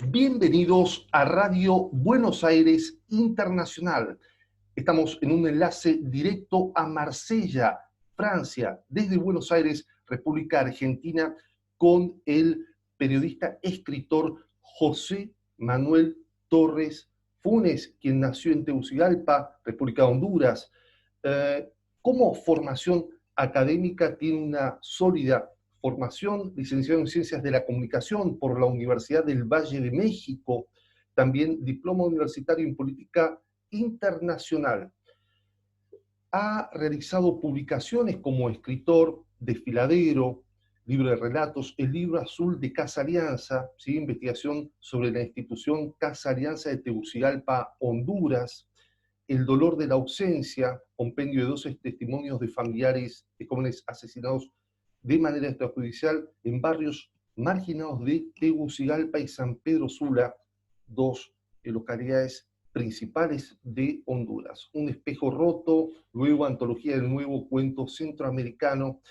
Bienvenidos a Radio Buenos Aires Internacional. Estamos en un enlace directo a Marsella, Francia, desde Buenos Aires, República Argentina, con el periodista escritor José Manuel Torres Funes, quien nació en Tegucigalpa, República de Honduras. Como formación académica tiene una sólida formación, licenciado en Ciencias de la Comunicación por la Universidad del Valle de México, también diploma universitario en Política Internacional. Ha realizado publicaciones como escritor, desfiladero, libro de relatos, el libro azul de Casa Alianza, ¿sí? Investigación sobre la institución Casa Alianza de Tegucigalpa, Honduras, El dolor de la ausencia, compendio de 12 testimonios de familiares de jóvenes asesinados de manera extrajudicial en barrios marginados de Tegucigalpa y San Pedro Sula, dos localidades principales de Honduras. Un espejo roto, luego antología del nuevo cuento centroamericano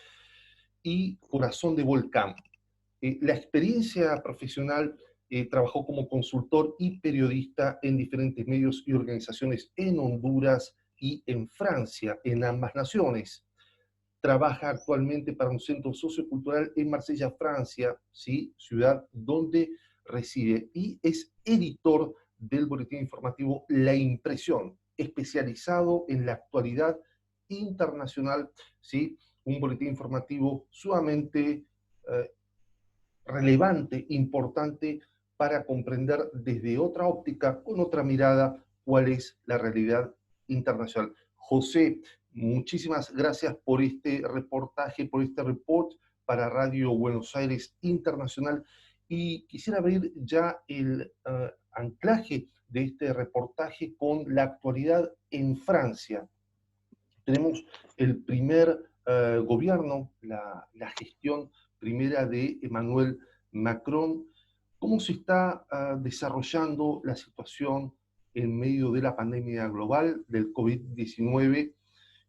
y Corazón de Volcán. La experiencia profesional, trabajó como consultor y periodista en diferentes medios y organizaciones en Honduras y en Francia, en ambas naciones. Trabaja actualmente para un centro sociocultural en Marsella, Francia, ¿sí? Ciudad donde reside, y es editor del boletín informativo La Impresión, especializado en la actualidad internacional, ¿sí? Un boletín informativo sumamente relevante, importante para comprender desde otra óptica, con otra mirada, cuál es la realidad internacional. José, muchísimas gracias por este reportaje, por este report para Radio Buenos Aires Internacional. Y quisiera abrir ya el anclaje de este reportaje con la actualidad en Francia. Tenemos el primer gobierno, la gestión primera de Emmanuel Macron. ¿Cómo se está desarrollando la situación en medio de la pandemia global del COVID-19,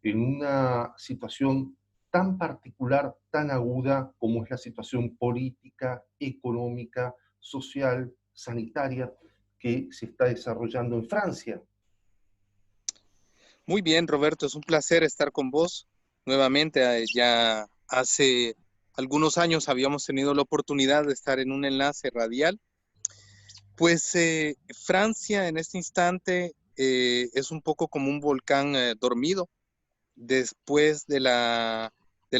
en una situación tan particular, tan aguda como es la situación política, económica, social, sanitaria que se está desarrollando en Francia? Muy bien, Roberto, es un placer estar con vos nuevamente. Ya hace algunos años habíamos tenido la oportunidad de estar en un enlace radial. Pues Francia en este instante es un poco como un volcán dormido. Después del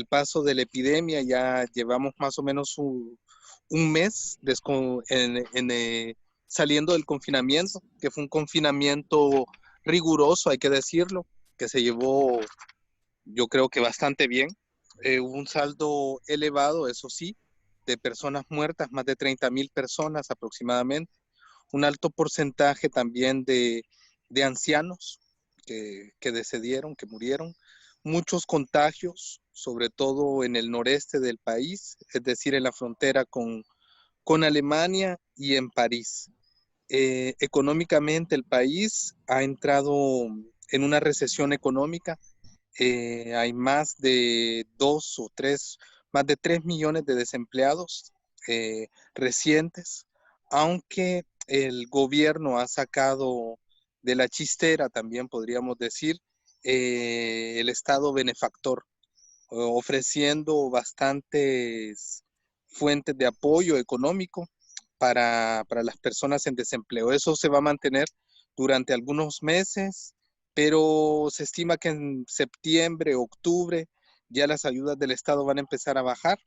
paso de la epidemia ya llevamos más o menos un mes saliendo del confinamiento, que fue un confinamiento riguroso, hay que decirlo, que se llevó, yo creo que bastante bien. Hubo un saldo elevado, eso sí, de personas muertas, más de 30.000 personas aproximadamente. Un alto porcentaje también de ancianos que decidieron, que murieron. Muchos contagios, sobre todo en el noreste del país, es decir, en la frontera con Alemania y en París. Económicamente el país ha entrado en una recesión económica. Hay más de 3 millones de desempleados recientes, aunque el gobierno ha sacado de la chistera, también podríamos decir, el Estado benefactor, ofreciendo bastantes fuentes de apoyo económico para las personas en desempleo. Eso se va a mantener durante algunos meses, pero se estima que en septiembre, octubre, ya las ayudas del Estado van a empezar a bajar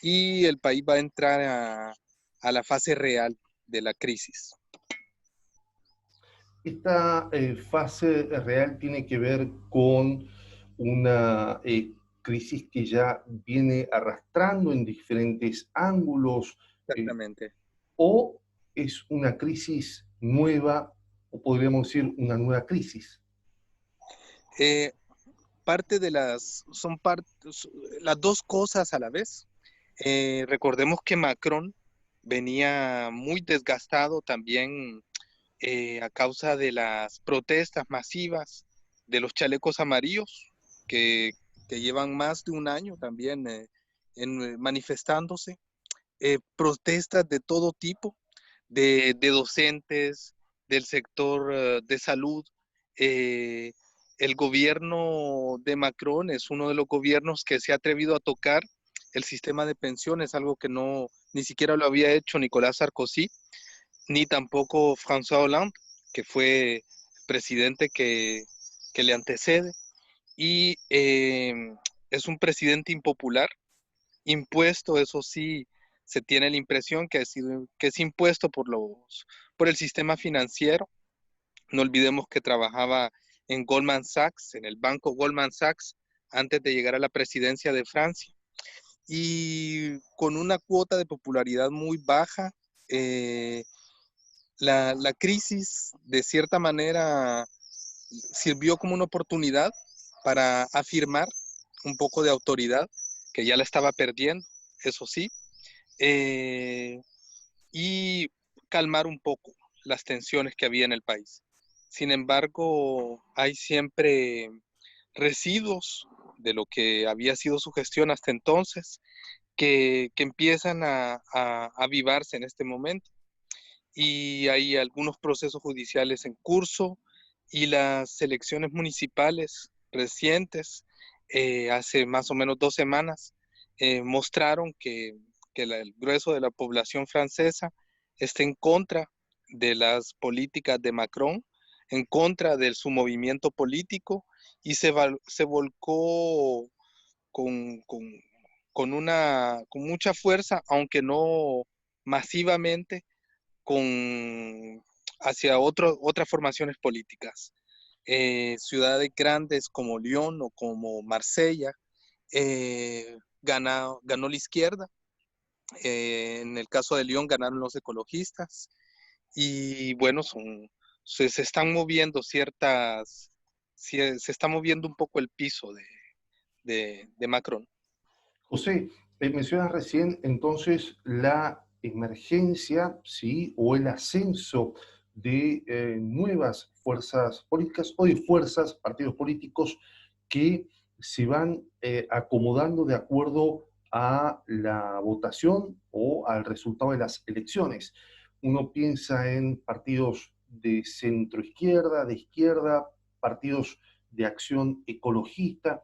y el país va a entrar a la fase real de la crisis. Esta fase real tiene que ver con una crisis que ya viene arrastrando en diferentes ángulos, eh, Exactamente. o es una crisis nueva, o podríamos decir una nueva crisis. Eh, parte de las dos cosas a la vez. Recordemos que Macron venía muy desgastado también a causa de las protestas masivas de los chalecos amarillos que, que llevan más de un año también manifestándose. Protestas de todo tipo, de docentes, del sector de salud. Eh, el gobierno de Macron es uno de los gobiernos que se ha atrevido a tocar el sistema de pensiones, algo que no ni siquiera lo había hecho Nicolás Sarkozy, ni tampoco François Hollande, que fue el presidente que le antecede. Y es un presidente impopular, impuesto, eso sí, se tiene la impresión que es impuesto por el sistema financiero. No olvidemos que trabajaba en Goldman Sachs, en el banco Goldman Sachs, antes de llegar a la presidencia de Francia. Y con una cuota de popularidad muy baja, eh, la crisis de cierta manera sirvió como una oportunidad para afirmar un poco de autoridad, que ya la estaba perdiendo, eso sí, eh, y calmar un poco las tensiones que había en el país. Sin embargo, hay siempre residuos de lo que había sido su gestión hasta entonces que empiezan a avivarse en este momento. Y hay algunos procesos judiciales en curso y las elecciones municipales recientes, hace más o menos 2 semanas, mostraron que el grueso de la población francesa está en contra de las políticas de Macron, en contra de su movimiento político y se volcó con, con, con mucha fuerza, aunque no masivamente, con, hacia otras formaciones políticas. Ciudades grandes como Lyon o como Marsella, ganó la izquierda. En el caso de Lyon ganaron los ecologistas. Y bueno, se están moviendo se está moviendo un poco el piso de Macron. José, mencionas recién entonces la emergencia, ¿sí? O el ascenso de nuevas fuerzas políticas o de fuerzas, partidos políticos que se van acomodando de acuerdo a la votación o al resultado de las elecciones. Uno piensa en partidos de centro izquierda, de izquierda, partidos de acción ecologista.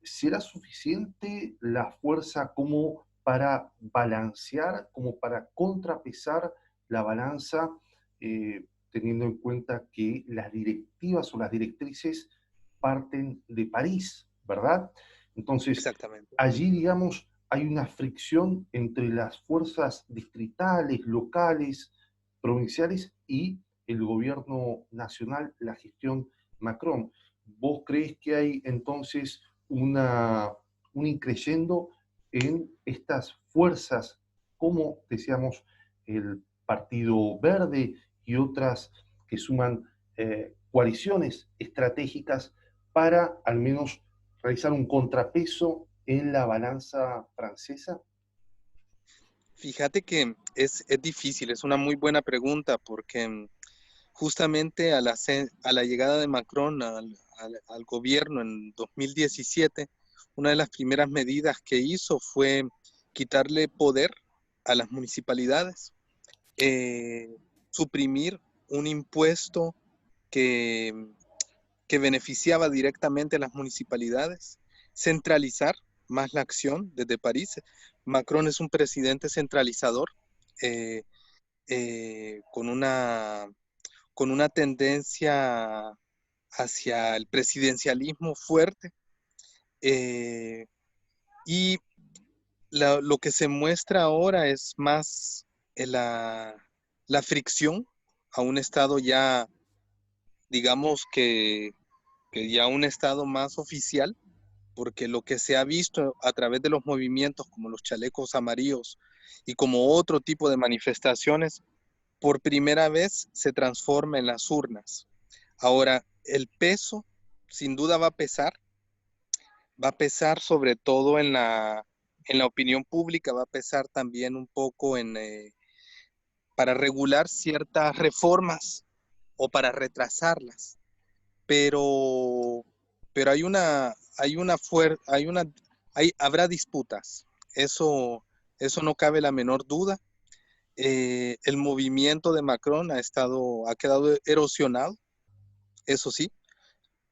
¿Será suficiente la fuerza como para balancear, como para contrapesar la balanza, teniendo en cuenta que las directivas o las directrices parten de París, ¿verdad? Entonces, Exactamente. allí, digamos, hay una fricción entre las fuerzas distritales, locales, provinciales y el gobierno nacional, la gestión Macron. ¿Vos crees que hay entonces un increyendo en estas fuerzas, como decíamos, el Partido Verde y otras que suman coaliciones estratégicas para al menos realizar un contrapeso en la balanza francesa? Fíjate que es difícil, es una muy buena pregunta porque justamente a la llegada de Macron al gobierno en 2017, una de las primeras medidas que hizo fue quitarle poder a las municipalidades, eh, suprimir un impuesto que, que beneficiaba directamente a las municipalidades, centralizar más la acción desde París. Macron es un presidente centralizador, eh, con una tendencia hacia el presidencialismo fuerte, eh, y lo que se muestra ahora es más la fricción a un estado ya, digamos que ya un estado más oficial, porque lo que se ha visto a través de los movimientos como los chalecos amarillos y como otro tipo de manifestaciones, por primera vez se transforma en las urnas. Ahora, el peso sin duda va a pesar sobre todo en la opinión pública, va a pesar también un poco para regular ciertas reformas o para retrasarlas, pero, pero habrá disputas, eso no cabe la menor duda. El movimiento de Macron ha quedado erosionado, eso sí.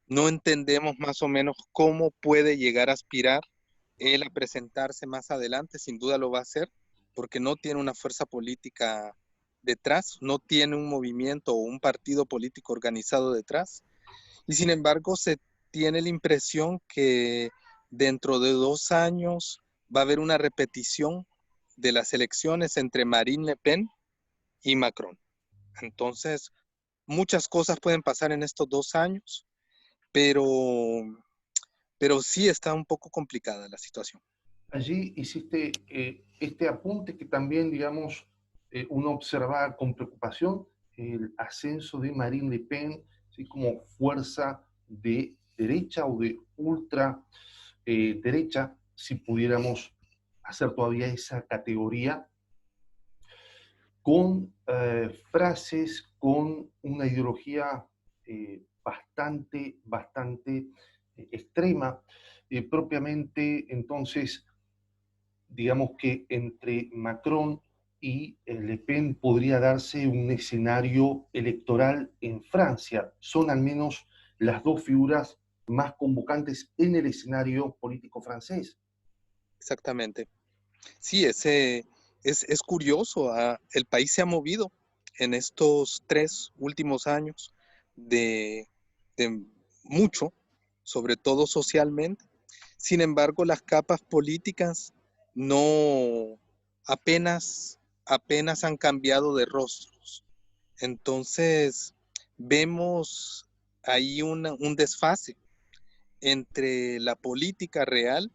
No entendemos más o menos cómo puede llegar a aspirar él a presentarse más adelante. Sin duda lo va a hacer, porque no tiene una fuerza política detrás, no tiene un movimiento o un partido político organizado detrás. Y sin embargo, se tiene la impresión que dentro de 2 años va a haber una repetición de las elecciones entre Marine Le Pen y Macron. Entonces, muchas cosas pueden pasar en estos 2 años, pero, pero sí está un poco complicada la situación. Allí hiciste este apunte que también, digamos, uno observa con preocupación el ascenso de Marine Le Pen, ¿sí? Como fuerza de derecha o de ultra derecha, si pudiéramos hacer todavía esa categoría, con frases, con una ideología bastante extrema, propiamente entonces digamos que entre Macron y Le Pen podría darse un escenario electoral en Francia. Son al menos las dos figuras más convocantes en el escenario político francés. Exactamente. Sí, es curioso. El país se ha movido en estos 3 últimos años de, de mucho, sobre todo socialmente. Sin embargo, las capas políticas no apenas han cambiado de rostros. Entonces, vemos ahí un desfase entre la política real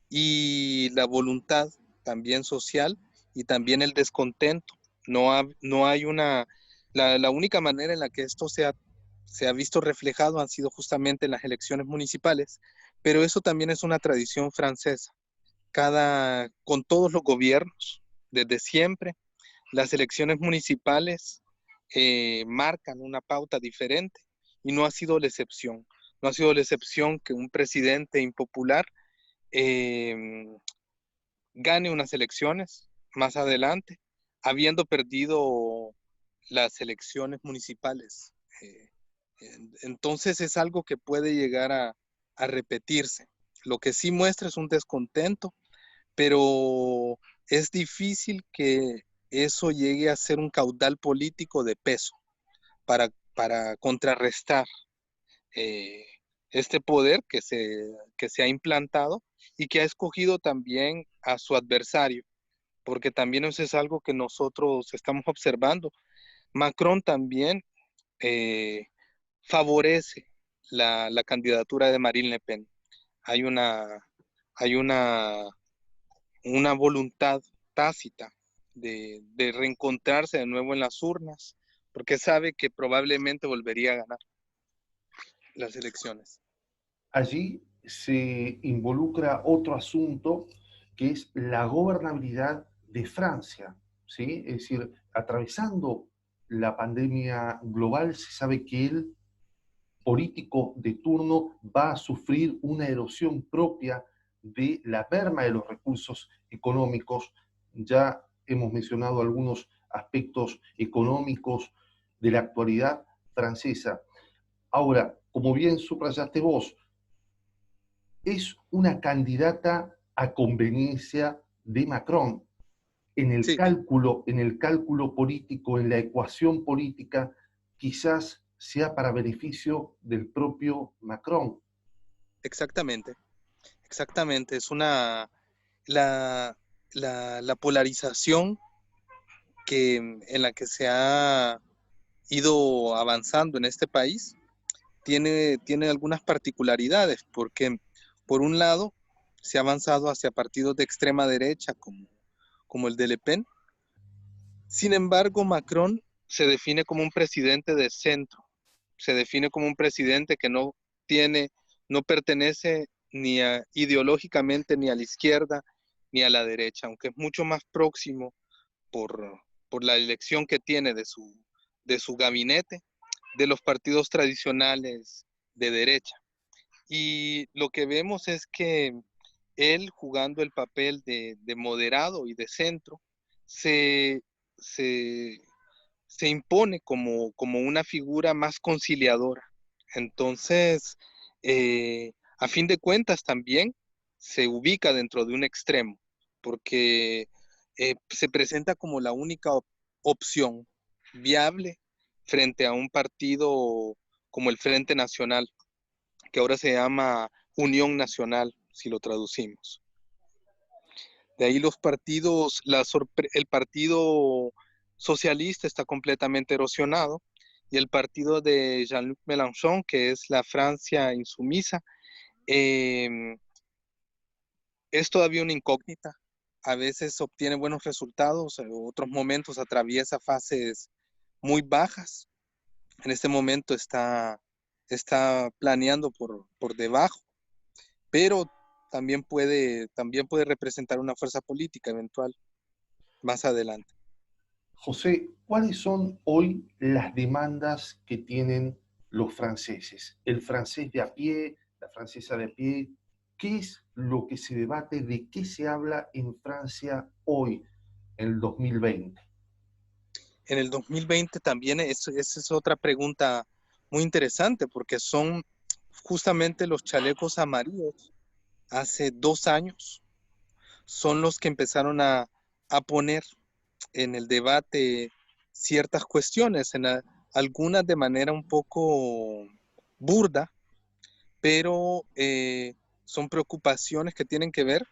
y la voluntad también social y también el descontento. No hay la única manera en la que esto se ha visto reflejado han sido justamente en las elecciones municipales, pero eso también es una tradición francesa. Con todos los gobiernos, desde siempre, las elecciones municipales marcan una pauta diferente y no ha sido la excepción. No ha sido la excepción que un presidente impopular eh, gane unas elecciones más adelante, habiendo perdido las elecciones municipales. Eh, entonces es algo que puede llegar a repetirse. Lo que sí muestra es un descontento, pero es difícil que eso llegue a ser un caudal político de peso para contrarrestar eh, este poder que se ha implantado y que ha escogido también a su adversario, porque también eso es algo que nosotros estamos observando. Macron también eh, favorece la candidatura de Marine Le Pen. Hay hay una voluntad tácita de reencontrarse de nuevo en las urnas, porque sabe que probablemente volvería a ganar las elecciones. Allí se involucra otro asunto que es la gobernabilidad de Francia, ¿sí? Es decir, atravesando la pandemia global, se sabe que el político de turno va a sufrir una erosión propia de la merma de los recursos económicos. Ya hemos mencionado algunos aspectos económicos de la actualidad francesa. Ahora, como bien subrayaste vos, es una candidata a conveniencia de Macron Sí, en el cálculo político, en la ecuación política, quizás sea para beneficio del propio Macron. exactamente, exactamente. La, la polarización en la que se ha ido avanzando en este país tiene algunas particularidades, porque por un lado se ha avanzado hacia partidos de extrema derecha como el de Le Pen. Sin embargo, Macron se define como un presidente de centro, se define como un presidente que tiene, no pertenece ideológicamente ni a la izquierda ni a la derecha, aunque es mucho más próximo por, por la elección que tiene de su gabinete, de los partidos tradicionales de derecha. Y lo que vemos es que él, jugando el papel de moderado y de centro, se, se, se impone como una figura más conciliadora. Entonces, a fin de cuentas también se ubica dentro de un extremo, porque se presenta como la única opción viable frente a un partido como el Frente Nacional, que ahora se llama Unión Nacional, si lo traducimos. De ahí los partidos, el partido socialista está completamente erosionado y el partido de Jean-Luc Mélenchon, que es la Francia insumisa, eh, es todavía una incógnita. A veces obtiene buenos resultados, en otros momentos atraviesa fases muy bajas. En este momento está planeando por debajo, pero también puede representar una fuerza política eventual más adelante. José, ¿cuáles son hoy las demandas que tienen los franceses? El francés de a pie, la francesa de a pie, ¿qué es lo que se debate, de qué se habla en Francia hoy, en el 2020? En el 2020 también, esa es otra pregunta muy interesante, porque son justamente los chalecos amarillos hace 2 años, son los que empezaron a poner en el debate ciertas cuestiones, algunas de manera un poco burda, pero son preocupaciones que tienen que ver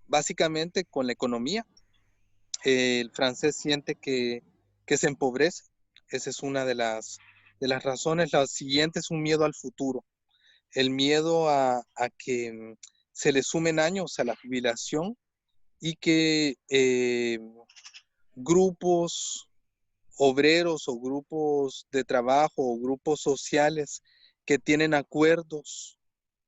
básicamente con la economía. El francés siente que se empobrece. Esa es una de las razones. La siguiente es un miedo al futuro. El miedo a que se le sumen años a la jubilación y que grupos obreros o grupos de trabajo o grupos sociales que tienen acuerdos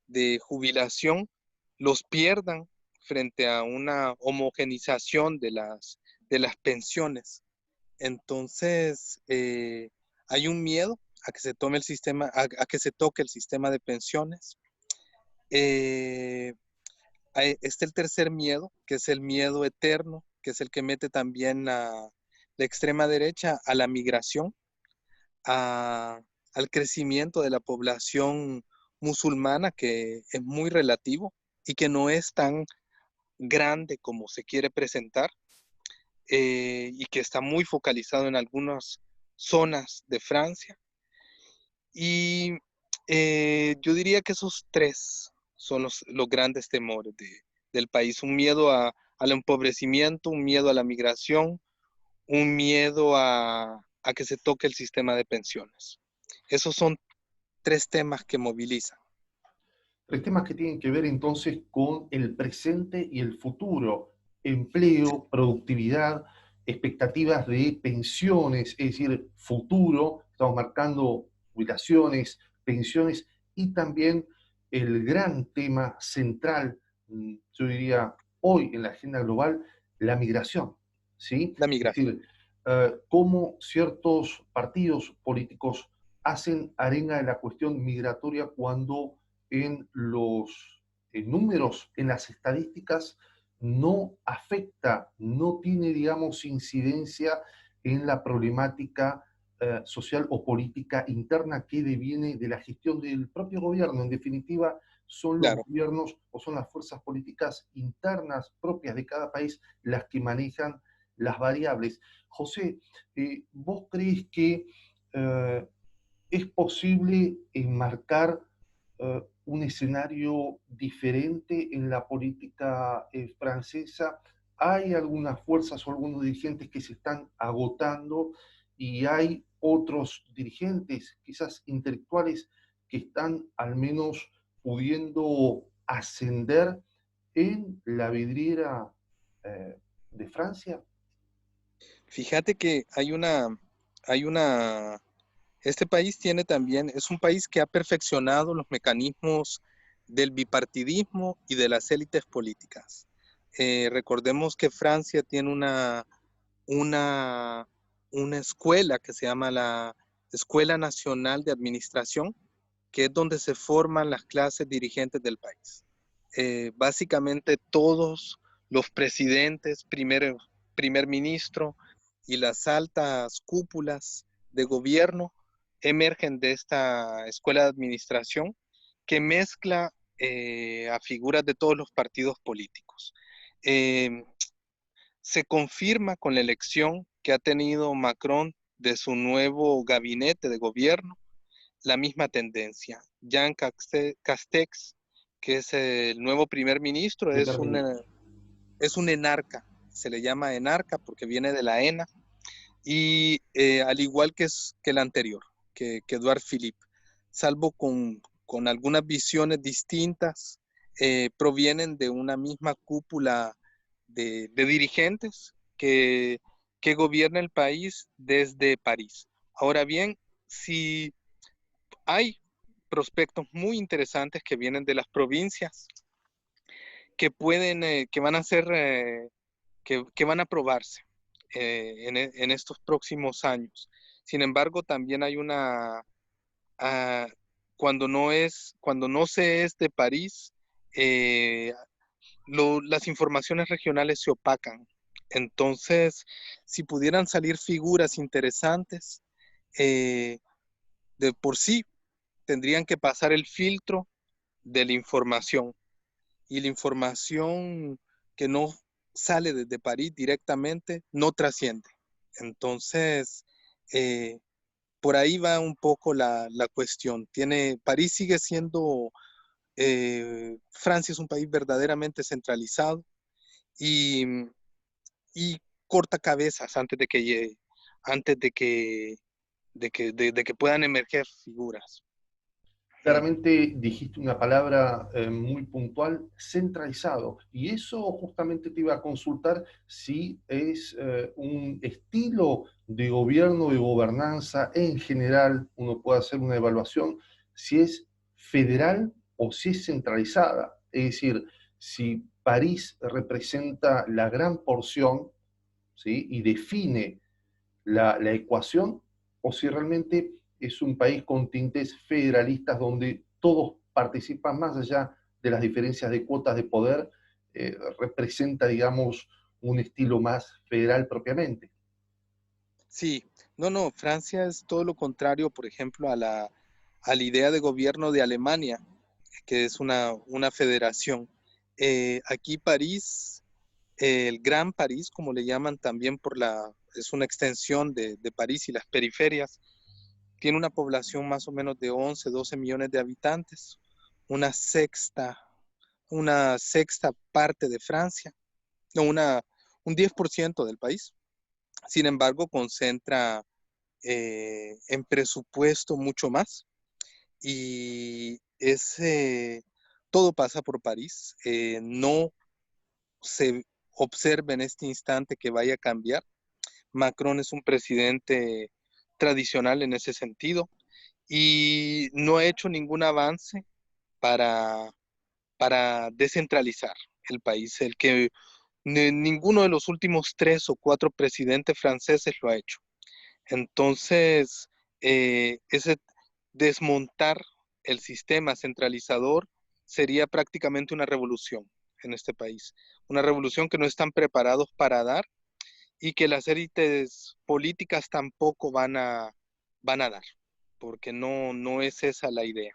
de jubilación los pierdan frente a una homogenización de las pensiones. Entonces, hay un miedo a que se tome el sistema, a que se toque el sistema de pensiones. Eh, Está el tercer miedo, que es el miedo eterno, que es el que mete también la extrema derecha a la migración, a- al crecimiento de la población musulmana, que es muy relativo y que no es tan grande como se quiere presentar, y que está muy focalizado en algunas zonas de Francia. Y yo diría que esos tres son los grandes temores del país. Un miedo al empobrecimiento, un miedo a la migración, un miedo a que se toque el sistema de pensiones. Esos son tres temas que movilizan. Tres temas que tienen que ver entonces con el presente y el futuro: empleo, productividad, expectativas de pensiones, es decir, futuro, estamos marcando jubilaciones, pensiones, y también el gran tema central, yo diría, hoy en la agenda global, la migración, ¿sí? La Es migración. decir, cómo ciertos partidos políticos hacen arenga de la cuestión migratoria cuando en los números, en las estadísticas, no afecta, no tiene, digamos, incidencia en la problemática social o política interna que deviene de la gestión del propio gobierno. En definitiva, son los Claro. gobiernos o son las fuerzas políticas internas propias de cada país las que manejan las variables. José, ¿vos crees que es posible enmarcar un escenario diferente en la política francesa? Hay algunas fuerzas o algunos dirigentes que se están agotando y hay otros dirigentes, quizás intelectuales, que están al menos pudiendo ascender en la vidriera de Francia. Fíjate que este país tiene también, es un país que ha perfeccionado los mecanismos del bipartidismo y de las élites políticas. Recordemos que Francia tiene una, una escuela que se llama la Escuela Nacional de Administración, que es donde se forman las clases dirigentes del país. Básicamente todos los presidentes, primer ministro y las altas cúpulas de gobierno emergen de esta escuela de administración que mezcla a figuras de todos los partidos políticos. Eh, Se confirma con la elección que ha tenido Macron de su nuevo gabinete de gobierno la misma tendencia. Jean Castex, que es el nuevo primer ministro, Primer ministro. es un enarca, se le llama enarca porque viene de la ENA, y al igual que el anterior, que Edouard Philippe, salvo con algunas visiones distintas, provienen de una misma cúpula de dirigentes que gobierna el país desde París. Ahora bien, si hay prospectos muy interesantes que vienen de las provincias, que van a ser, que van a probarse en estos próximos años. Sin embargo, también hay ah, cuando no se es de París, eh, las informaciones regionales se opacan. Entonces, si pudieran salir figuras interesantes, eh, de por sí tendrían que pasar el filtro de la información. Y la información que no sale desde París directamente no trasciende. Entonces, eh, por ahí va un poco la cuestión. París sigue siendo, Francia es un país verdaderamente centralizado y, y corta cabezas antes de que puedan emerger figuras. Mm. Claramente dijiste una palabra muy puntual, centralizado, y eso justamente te iba a consultar si es un estilo de gobierno, de gobernanza en general, uno puede hacer una evaluación, si es federal o si es centralizada. Es decir, si París representa la gran porción, ¿sí? Y define la ecuación, o si realmente es un país con tintes federalistas donde todos participan más allá de las diferencias de cuotas de poder, representa, digamos, un estilo más federal propiamente. Sí, no, Francia es todo lo contrario, por ejemplo, a la idea de gobierno de Alemania, que es una federación. Aquí París, el Gran París, como le llaman también es una extensión de París y las periferias, tiene una población más o menos de 11, 12 millones de habitantes, una sexta, una sexta parte de Francia, no, un 10% del país. Sin embargo, concentra en presupuesto mucho más y todo pasa por París. No se observa en este instante que vaya a cambiar. Macron es un presidente tradicional en ese sentido y no ha hecho ningún avance para, para descentralizar el país. Ninguno de los últimos 3 o 4 presidentes franceses lo ha hecho. Entonces, ese desmontar el sistema centralizador sería prácticamente una revolución en este país. Una revolución que no están preparados para dar y que las élites políticas tampoco van a dar, porque no es esa la idea.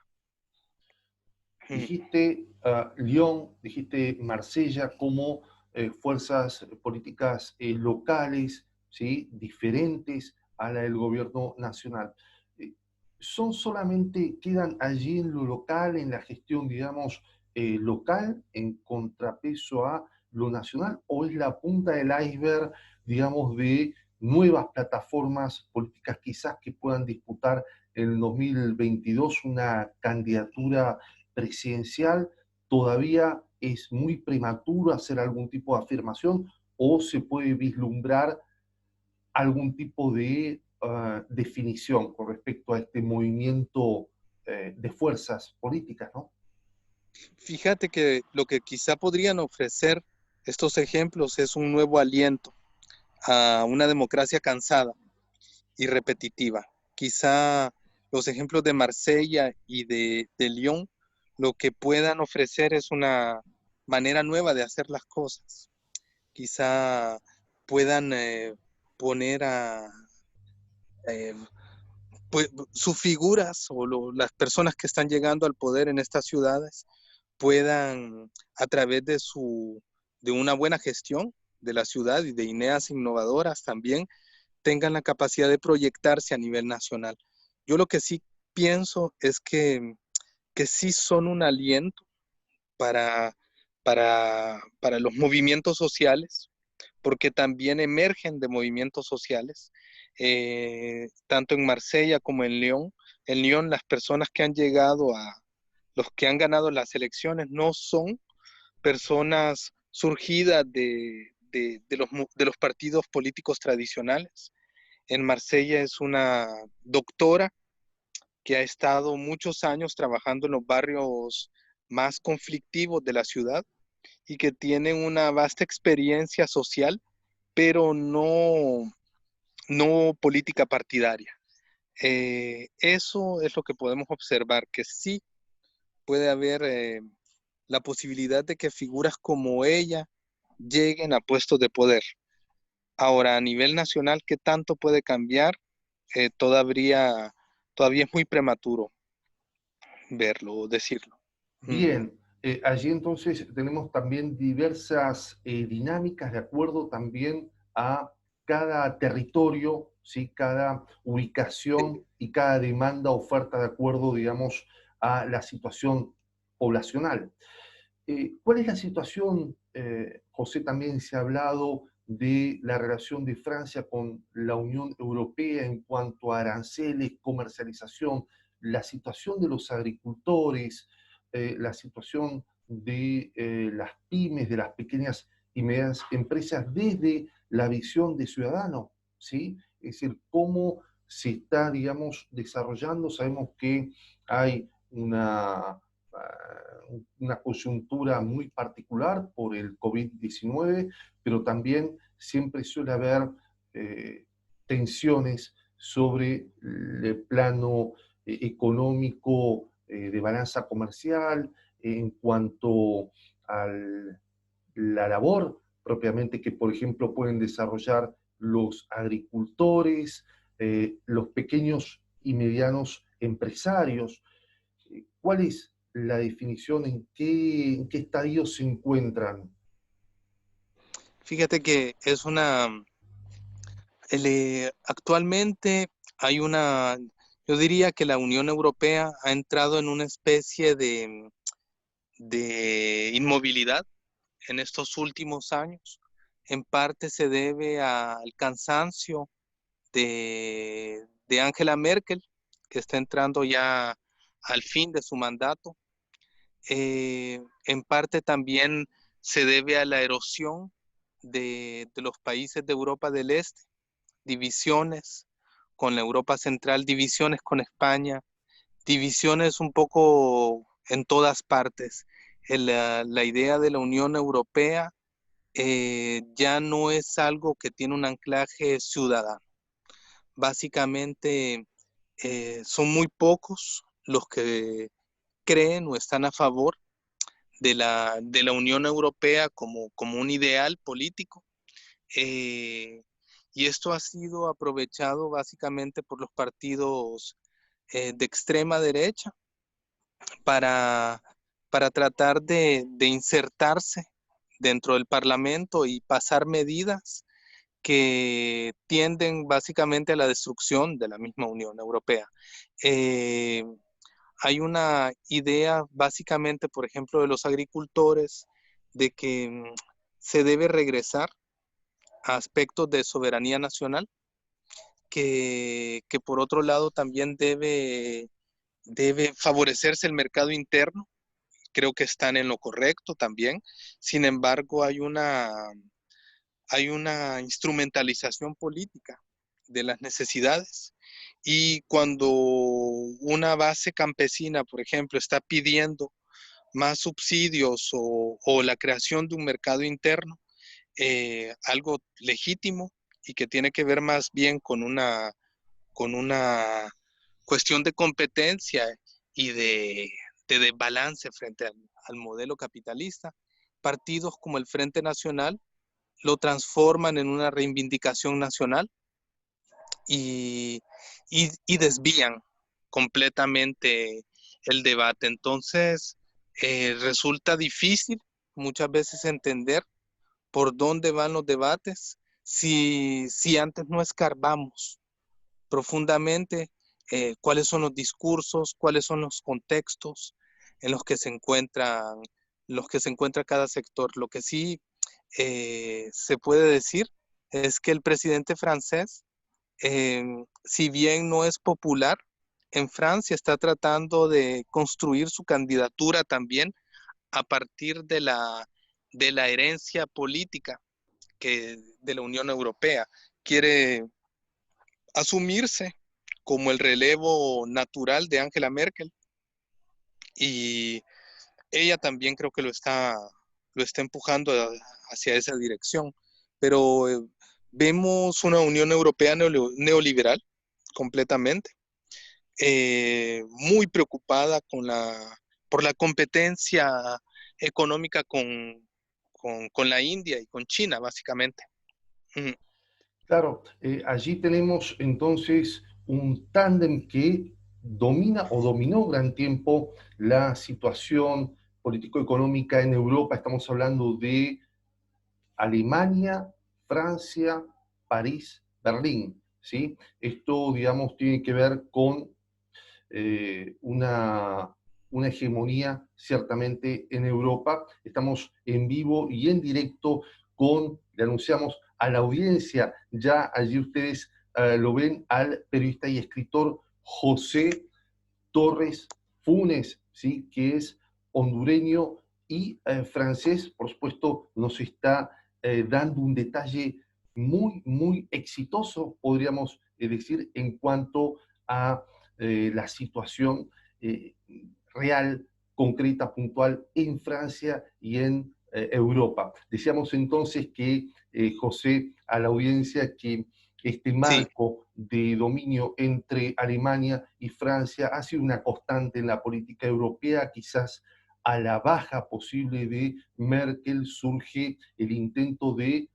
Mm. Dijiste Lyon, dijiste Marsella como fuerzas políticas locales, ¿sí? Diferentes a la del gobierno nacional. Eh, ¿Son solamente, quedan allí en lo local, en la gestión, digamos, local, en contrapeso a lo nacional, o es la punta del iceberg, digamos, de nuevas plataformas políticas quizás que puedan disputar en el 2022 una candidatura presidencial? ¿Todavía es muy prematuro hacer algún tipo de afirmación o se puede vislumbrar algún tipo de definición con respecto a este movimiento de fuerzas políticas, ¿no? Fíjate que lo que quizá podrían ofrecer estos ejemplos es un nuevo aliento a una democracia cansada y repetitiva. Quizá los ejemplos de Marsella y de Lyon lo que puedan ofrecer es una manera nueva de hacer las cosas. Quizá puedan poner a eh, pues, sus figuras o las personas que están llegando al poder en estas ciudades puedan, a través de una buena gestión de la ciudad y de ideas innovadoras también, tengan la capacidad de proyectarse a nivel nacional. Yo lo que sí pienso es que sí son un aliento para, para los movimientos sociales, porque también emergen de movimientos sociales, tanto en Marsella como en Lyon. En Lyon, las personas que han llegado los que han ganado las elecciones no son personas surgidas de los partidos políticos tradicionales. En Marsella es una doctora que ha estado muchos años trabajando en los barrios más conflictivos de la ciudad y que tiene una vasta experiencia social, pero no política partidaria. Eso es lo que podemos observar, que sí puede haber la posibilidad de que figuras como ella lleguen a puestos de poder. Ahora, a nivel nacional, ¿qué tanto puede cambiar? Todavía es muy prematuro verlo o decirlo. Ujú. Bien, allí entonces tenemos también diversas dinámicas de acuerdo también a cada territorio, ¿sí? Cada ubicación y cada demanda, oferta de acuerdo, digamos, a la situación poblacional. ¿Cuál es la situación, José? También se ha hablado de la relación de Francia con la Unión Europea en cuanto a aranceles, comercialización, la situación de los agricultores, la situación de las pymes, de las pequeñas y medianas empresas desde la visión de ciudadano, ¿sí? Es decir, cómo se está, digamos, desarrollando. Sabemos que hay una coyuntura muy particular por el COVID-19, pero también siempre suele haber tensiones sobre el plano económico de balanza comercial en cuanto a la labor propiamente que, por ejemplo, pueden desarrollar los agricultores, los pequeños y medianos empresarios. ¿Cuál es la definición? En qué estadio se encuentran? Fíjate que actualmente hay yo diría que la Unión Europea ha entrado en una especie de inmovilidad en estos últimos años. En parte se debe al cansancio de Angela Merkel, que está entrando ya al fin de su mandato. En parte también se debe a la erosión de los países de Europa del Este, divisiones con la Europa Central, divisiones con España, divisiones un poco en todas partes. La idea de la Unión Europea ya no es algo que tiene un anclaje ciudadano. Básicamente son muy pocos los que creen o están a favor de la Unión Europea como un ideal político. Eh, y esto ha sido aprovechado básicamente por los partidos de extrema derecha para, para tratar de insertarse dentro del Parlamento y pasar medidas que tienden básicamente a la destrucción de la misma Unión Europea. Eh, Hay una idea básicamente, por ejemplo, de los agricultores, de que se debe regresar a aspectos de soberanía nacional, que por otro lado también debe favorecerse el mercado interno. Creo que están en lo correcto también. Sin embargo, hay una instrumentalización política de las necesidades. Y cuando una base campesina, por ejemplo, está pidiendo más subsidios o la creación de un mercado interno, algo legítimo y que tiene que ver más bien con una cuestión de competencia y de balance frente al modelo capitalista, partidos como el Frente Nacional lo transforman en una reivindicación nacional y, y desvían completamente el debate. Entonces, resulta difícil muchas veces entender por dónde van los debates si antes no escarbamos profundamente cuáles son los discursos, cuáles son los contextos en los que se encuentra cada sector. Lo que sí se puede decir es que el presidente francés, si bien no es popular en Francia, está tratando de construir su candidatura también a partir de la herencia política de la Unión Europea. Quiere asumirse como el relevo natural de Angela Merkel y ella también creo que lo está empujando hacia esa dirección. Pero vemos una Unión Europea neoliberal completamente, muy preocupada por la competencia económica con la India y con China, básicamente. Ujú. Claro, allí tenemos entonces un tándem que domina o dominó gran tiempo la situación político-económica en Europa. Estamos hablando de Alemania, Francia, París, Berlín, ¿sí? Esto, digamos, tiene que ver con una hegemonía ciertamente en Europa. Estamos en vivo y en directo le anunciamos a la audiencia, ya allí ustedes lo ven, al periodista y escritor José Torres Funes, ¿sí? Que es hondureño y francés, por supuesto, nos está dando un detalle muy, muy exitoso, podríamos decir, en cuanto a la situación eh, real, concreta, puntual en Francia y en Europa. Decíamos entonces que, José, a la audiencia, que este Sí, marco de dominio entre Alemania y Francia ha sido una constante en la política europea. Quizás a la baja posible de Merkel surge el intento de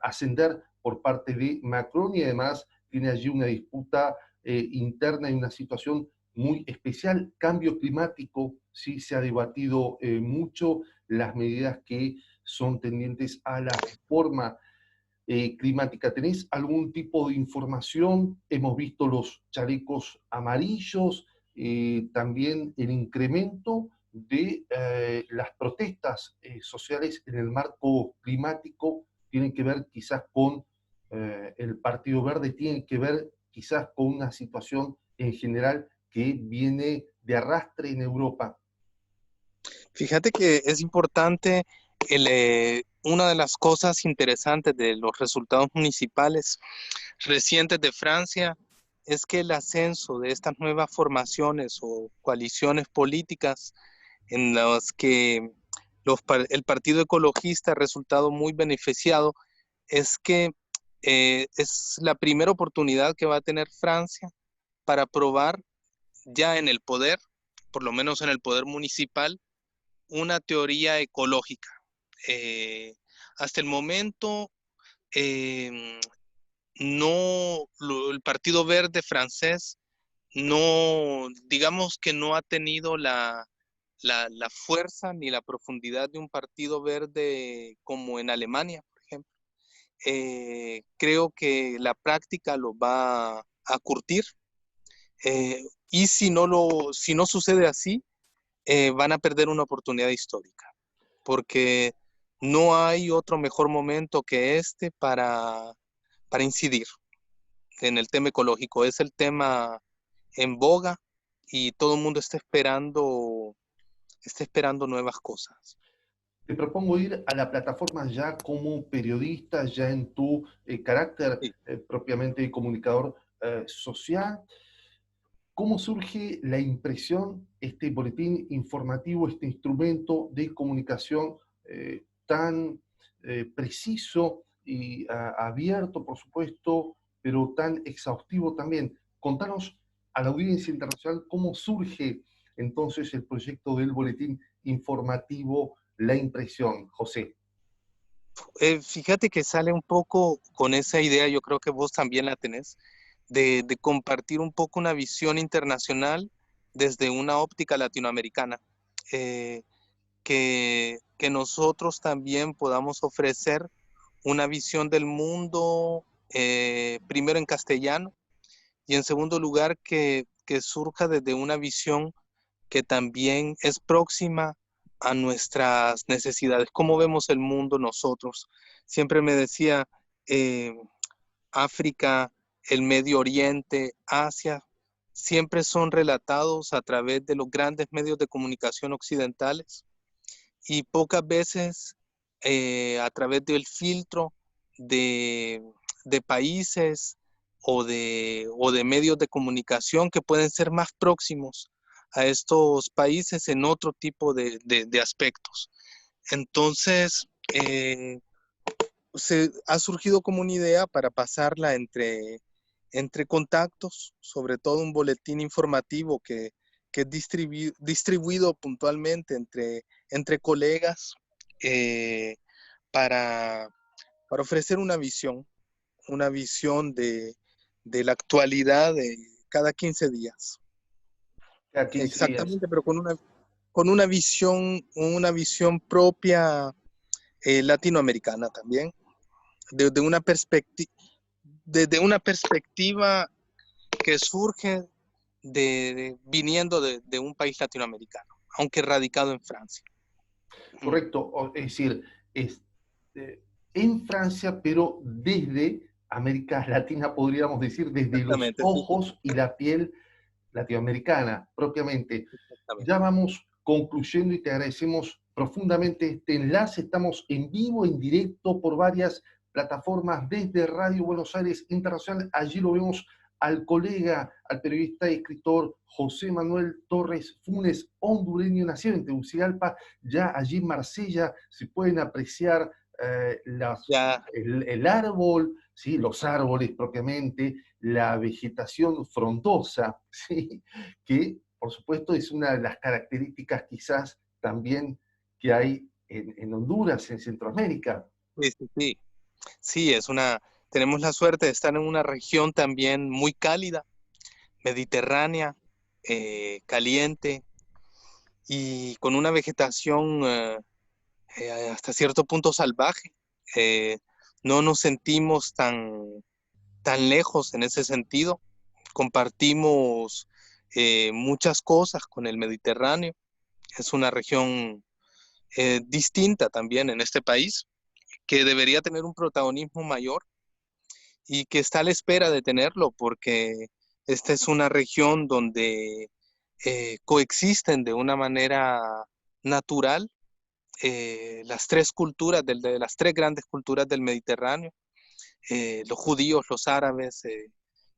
ascender por parte de Macron, y además tiene allí una disputa interna y una situación muy especial. Cambio climático, sí se ha debatido mucho las medidas que son tendientes a la forma climática. ¿Tenés algún tipo de información? Hemos visto los chalecos amarillos, también el incremento de las protestas sociales en el marco climático. Tienen que ver quizás con el Partido Verde, tienen que ver quizás con una situación en general que viene de arrastre en Europa. fíjate que es importante, una de las cosas interesantes de los resultados municipales recientes de Francia es que el ascenso de estas nuevas formaciones o coaliciones políticas en las que el Partido Ecologista ha resultado muy beneficiado, es que es la primera oportunidad que va a tener Francia para probar ya en el poder, por lo menos en el poder municipal, una teoría ecológica. Eh, Hasta el momento, eh, el Partido Verde francés no, digamos que no ha tenido la fuerza ni la profundidad de un Partido Verde como en Alemania, por ejemplo. Creo que la práctica lo va a curtir, y si no sucede así, van a perder una oportunidad histórica, porque no hay otro mejor momento que este para incidir en el tema ecológico. Es el tema en boga y todo el mundo está esperando nuevas cosas. Te propongo ir a la plataforma ya como periodista, ya en tu carácter Sí. propiamente de comunicador social. ¿Cómo surge la impresión, este boletín informativo, este instrumento de comunicación tan preciso y abierto, por supuesto, pero tan exhaustivo también? Contanos a la audiencia internacional cómo surge entonces el proyecto del boletín informativo La Impresión, José. Fíjate que sale un poco con esa idea, yo creo que vos también la tenés, de compartir un poco una visión internacional desde una óptica latinoamericana. Eh, que nosotros también podamos ofrecer una visión del mundo, primero en castellano, y en segundo lugar que surja desde una visión que también es próxima a nuestras necesidades, cómo vemos el mundo nosotros. Siempre me decía, eh, África, el Medio Oriente, Asia, siempre son relatados a través de los grandes medios de comunicación occidentales y pocas veces a través del filtro de, de países o de medios de comunicación que pueden ser más próximos a estos países en otro tipo de aspectos. Entonces, se ha surgido como una idea para pasarla entre contactos, sobre todo un boletín informativo que es distribuido puntualmente entre colegas eh, para, para ofrecer una visión de la actualidad de cada 15 días. Cada 15 días. Exactamente, pero con una visión propia latinoamericana también, desde una desde una perspectiva que surge viniendo de un país latinoamericano, aunque radicado en Francia. Correcto, es decir, es, eh, en Francia, pero desde América Latina, podríamos decir, desde los Exactamente, sí, sí, ojos y la piel latinoamericana, propiamente. exactamente. Ya vamos concluyendo y te agradecemos profundamente este enlace. Estamos en vivo, en directo por varias plataformas desde Radio Buenos Aires Internacional. Allí lo vemos al colega, al periodista y escritor José Manuel Torres Funes, hondureño, nacido en Tegucigalpa. Ya allí en Marsella se pueden apreciar Ya, el árbol, ¿sí? Los árboles propiamente, la vegetación frondosa, ¿sí? Que por supuesto es una de las características quizás también que hay en Honduras, en Centroamérica. sí, sí, sí. Sí, tenemos la suerte de estar en una región también muy cálida, mediterránea, caliente y con una vegetación hasta cierto punto salvaje. Eh, no nos sentimos tan lejos en ese sentido. Compartimos muchas cosas con el Mediterráneo. Es una región distinta también en este país, que debería tener un protagonismo mayor y que está a la espera de tenerlo, porque esta es una región donde coexisten de una manera natural las tres culturas, de las tres grandes culturas del Mediterráneo, los judíos, los árabes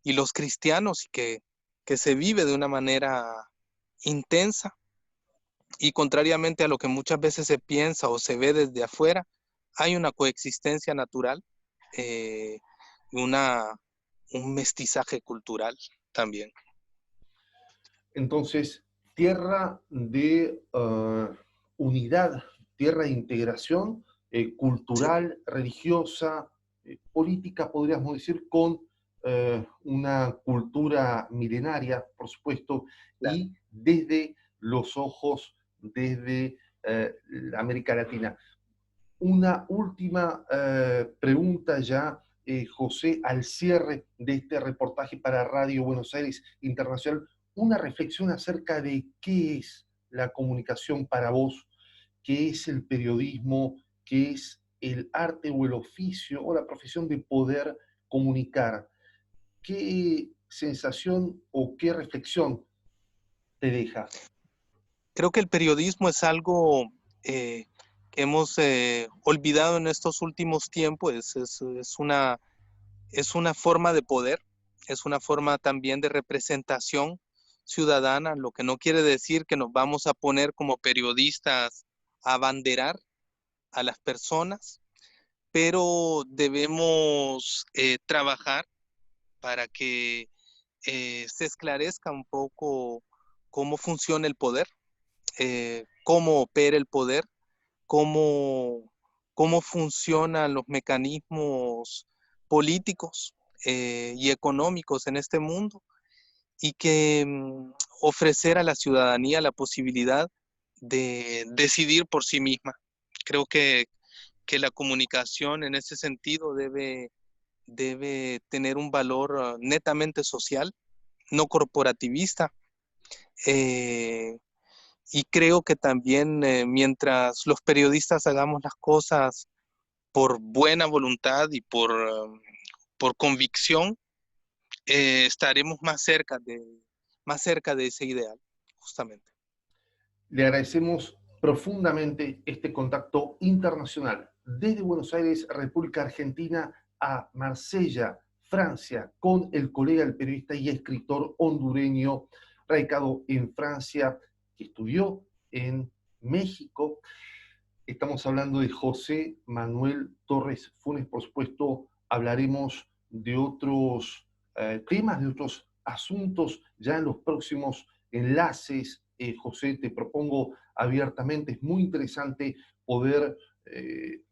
y los cristianos, y que se vive de una manera intensa y contrariamente a lo que muchas veces se piensa o se ve desde afuera, hay una coexistencia natural, eh, una, un mestizaje cultural también. Entonces, tierra de unidad, tierra de integración Sí, cultural, religiosa, política, podríamos decir, con una cultura milenaria, por supuesto, claro. y desde los ojos, desde América Latina. Una última pregunta ya, José, al cierre de este reportaje para Radio Buenos Aires Internacional, una reflexión acerca de qué es la comunicación para vos, qué es el periodismo, qué es el arte o el oficio o la profesión de poder comunicar. ¿Qué sensación o qué reflexión te deja? Creo que el periodismo es algo eh, que hemos olvidado en estos últimos tiempos. Es una forma de poder, es una forma también de representación ciudadana, lo que no quiere decir que nos vamos a poner como periodistas a abanderar a las personas, pero debemos trabajar para que se esclarezca un poco cómo funciona el poder, cómo opera el poder, cómo, cómo funcionan los mecanismos políticos y económicos en este mundo, y que ofrecer a la ciudadanía la posibilidad de decidir por sí misma. Creo que la comunicación en ese sentido debe tener un valor netamente social, no corporativista. Eh, y creo que también mientras los periodistas hagamos las cosas por buena voluntad y por convicción, estaremos más cerca de ese ideal, justamente. Le agradecemos profundamente este contacto internacional desde Buenos Aires, República Argentina, a Marsella, Francia, con el colega, el periodista y escritor hondureño radicado en Francia, que estudió en México. Estamos hablando de José Manuel Torres Funes. Por supuesto, hablaremos de otros temas, de otros asuntos ya en los próximos enlaces. José, te propongo abiertamente, es muy interesante poder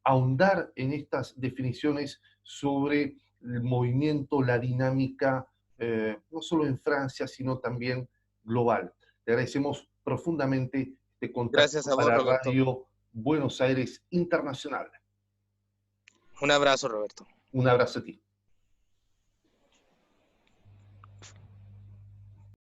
ahondar en estas definiciones sobre el movimiento, la dinámica, no solo en Francia, sino también global. Te agradecemos profundamente este Gracias contacto a vos, para Roberto. Radio Buenos Aires Internacional. Un abrazo, Roberto. Un abrazo a ti.